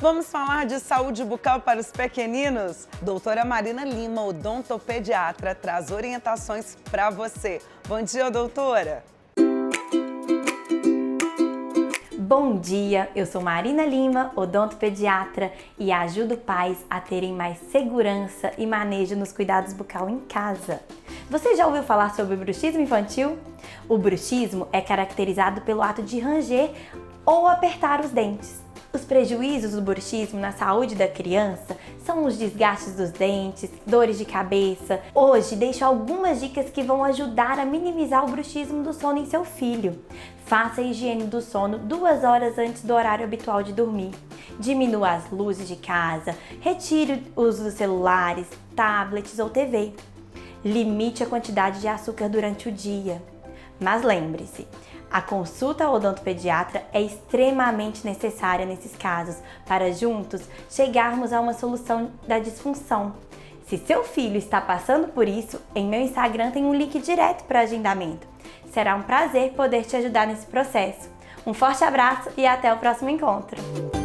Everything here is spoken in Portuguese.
Vamos falar de saúde bucal para os pequeninos? Doutora Marina Lima, odontopediatra, traz orientações para você. Bom dia, doutora! Bom dia, eu sou Marina Lima, odontopediatra e ajudo pais a terem mais segurança e manejo nos cuidados bucal em casa. Você já ouviu falar sobre o bruxismo infantil? O bruxismo é caracterizado pelo ato de ranger ou apertar os dentes. Os prejuízos do bruxismo na saúde da criança são os desgastes dos dentes, dores de cabeça. Hoje deixo algumas dicas que vão ajudar a minimizar o bruxismo do sono em seu filho. Faça a higiene do sono 2 horas antes do horário habitual de dormir. Diminua as luzes de casa, retire o uso dos celulares, tablets ou TV. Limite a quantidade de açúcar durante o dia. Mas lembre-se, a consulta ao odontopediatra é extremamente necessária nesses casos para juntos chegarmos a uma solução da disfunção. Se seu filho está passando por isso, em meu Instagram tem um link direto para agendamento. Será um prazer poder te ajudar nesse processo. Um forte abraço e até o próximo encontro!